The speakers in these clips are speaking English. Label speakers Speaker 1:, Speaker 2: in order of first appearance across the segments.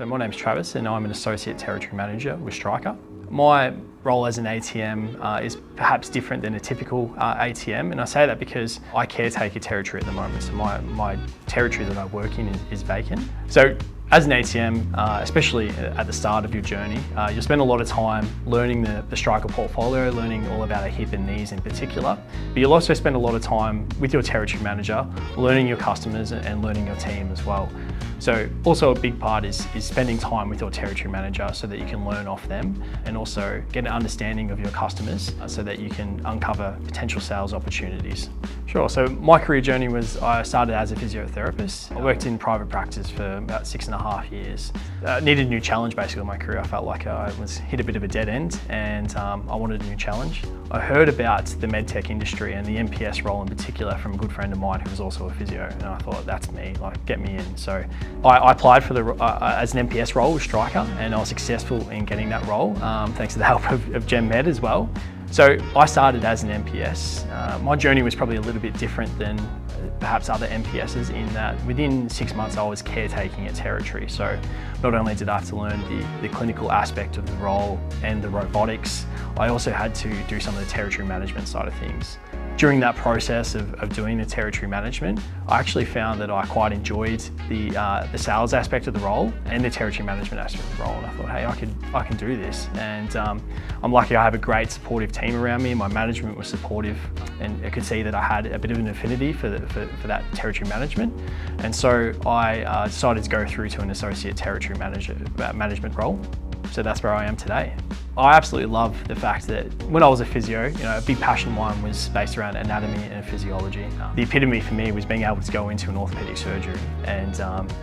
Speaker 1: So my name's Travis and I'm an Associate Territory Manager with Striker. My role as an ATM is perhaps different than a typical ATM, and I say that because I caretake a territory at the moment, so my territory that I work in is vacant. So as an ATM, especially at the start of your journey, you'll spend a lot of time learning the Striker portfolio, learning all about our hip and knees in particular, but you'll also spend a lot of time with your territory manager, learning your customers and learning your team as well. So also a big part is spending time with your territory manager so that you can learn off them and also get an understanding of your customers so that you can uncover potential sales opportunities. Sure, so my career journey was, I started as a physiotherapist. I worked in private practice for about 6.5 years. Needed a new challenge basically in my career. I felt like I was hit a bit of a dead end and I wanted a new challenge. I heard about the medtech industry and the NPS role in particular from a good friend of mine who was also a physio, and I thought, that's me, like, get me in. So I applied for as an NPS role with Striker, and I was successful in getting that role, thanks to the help of Gem Med as well. So I started as an NPS. My journey was probably a little bit different than perhaps other NPSs in that within 6 months I was caretaking a territory. So not only did I have to learn the clinical aspect of the role and the robotics, I also had to do some of the territory management side of things. During that process of doing the territory management, I actually found that I quite enjoyed the sales aspect of the role and the territory management aspect of the role. And I thought, hey, I can do this. And I'm lucky I have a great supportive team around me. My management was supportive, and I could see that I had a bit of an affinity for that territory management. And so I decided to go through to an associate territory management role. So that's where I am today. I absolutely love the fact that when I was a physio, a big passion of mine was based around anatomy and physiology. The epitome for me was being able to go into an orthopaedic surgery and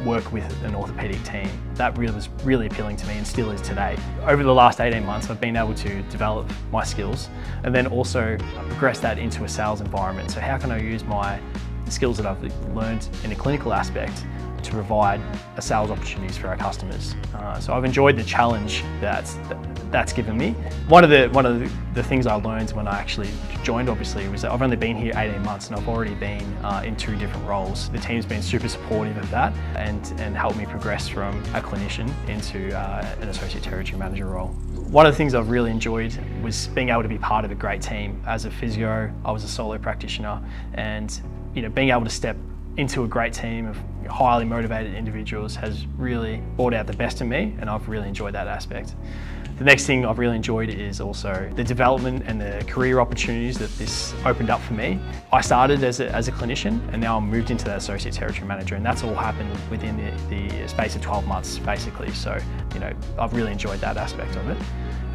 Speaker 1: work with an orthopaedic team. That really was really appealing to me and still is today. Over the last 18 months, I've been able to develop my skills and then also progress that into a sales environment. So how can I use my skills that I've learned in a clinical aspect to provide sales opportunities for our customers. So I've enjoyed the challenge that's given me. One of the things I learned when I actually joined, obviously, was that I've only been here 18 months and I've already been in 2 different roles. The team's been super supportive of that and helped me progress from a clinician into an associate territory manager role. One of the things I've really enjoyed was being able to be part of a great team. As a physio, I was a solo practitioner, and being able to step into a great team of highly motivated individuals has really brought out the best in me, and I've really enjoyed that aspect. The next thing I've really enjoyed is also the development and the career opportunities that this opened up for me. I started as a clinician, and now I'm moved into that associate territory manager, and that's all happened within the space of 12 months basically. So I've really enjoyed that aspect of it.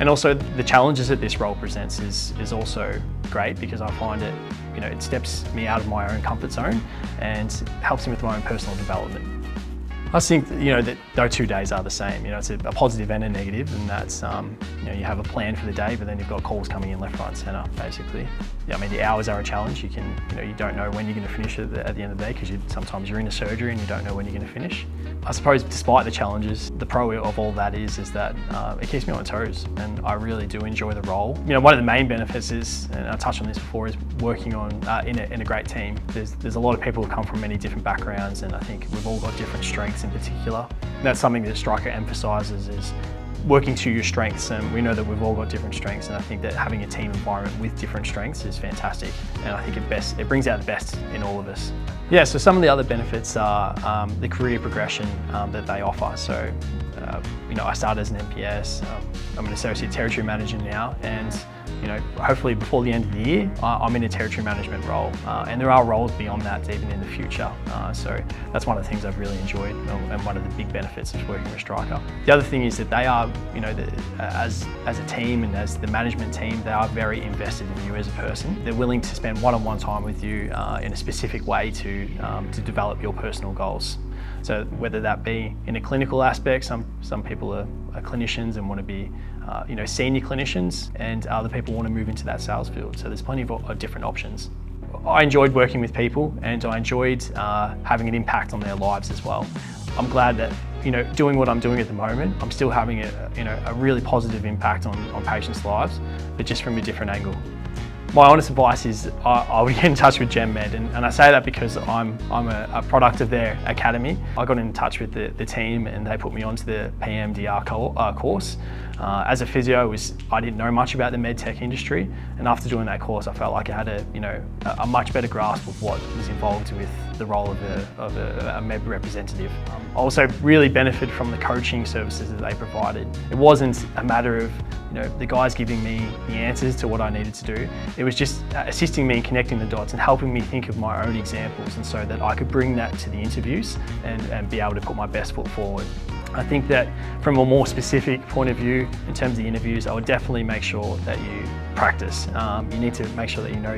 Speaker 1: And also the challenges that this role presents is also great, because I find it steps me out of my own comfort zone and helps me with my own personal development. I think that those 2 days are the same. It's a positive and a negative, and that's you have a plan for the day, but then you've got calls coming in left, right, and centre, basically. I mean, the hours are a challenge. You don't know when you're going to finish it at the end of the day, because sometimes you're in a surgery and you don't know when you're going to finish. I suppose despite the challenges, the pro of all that is that it keeps me on my toes, and I really do enjoy the role. One of the main benefits is, and I touched on this before, is working on in a great team. There's a lot of people who come from many different backgrounds, and I think we've all got different strengths in particular. And that's something that Striker emphasises, is working to your strengths, and we know that we've all got different strengths, and I think that having a team environment with different strengths is fantastic, and I think it brings out the best in all of us. Yeah, so some of the other benefits are the career progression that they offer. So I started as an NPS, I'm an associate territory manager now, and hopefully before the end of the year, I'm in a territory management role, and there are roles beyond that even in the future. So that's one of the things I've really enjoyed, and one of the big benefits of working with Striker. The other thing is that they are, as a team and as the management team, they are very invested in you as a person. They're willing to spend one-on-one time with you in a specific way to develop your personal goals. So whether that be in a clinical aspect, some people are clinicians and want to be senior clinicians, and other people want to move into that sales field. So there's plenty of different options. I enjoyed working with people, and I enjoyed having an impact on their lives as well. I'm glad that doing what I'm doing at the moment, I'm still having a really positive impact on patients' lives, but just from a different angle. My honest advice is I would get in touch with GenMed, and I say that because I'm a product of their academy. I got in touch with the team and they put me onto the PMDR course. As a physio, I didn't know much about the medtech industry, and after doing that course I felt like I had a much better grasp of what was involved with the role of a med representative. I also really benefited from the coaching services that they provided. It wasn't a matter of the guys giving me the answers to what I needed to do. It was just assisting me in connecting the dots and helping me think of my own examples, and so that I could bring that to the interviews and be able to put my best foot forward. I think that from a more specific point of view, in terms of the interviews, I would definitely make sure that you practice. You need to make sure that you know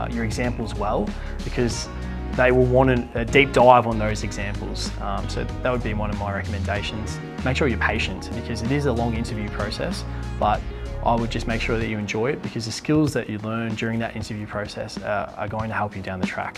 Speaker 1: your examples well, because they will want a deep dive on those examples. So that would be one of my recommendations. Make sure you're patient, because it is a long interview process, but I would just make sure that you enjoy it, because the skills that you learn during that interview process are going to help you down the track.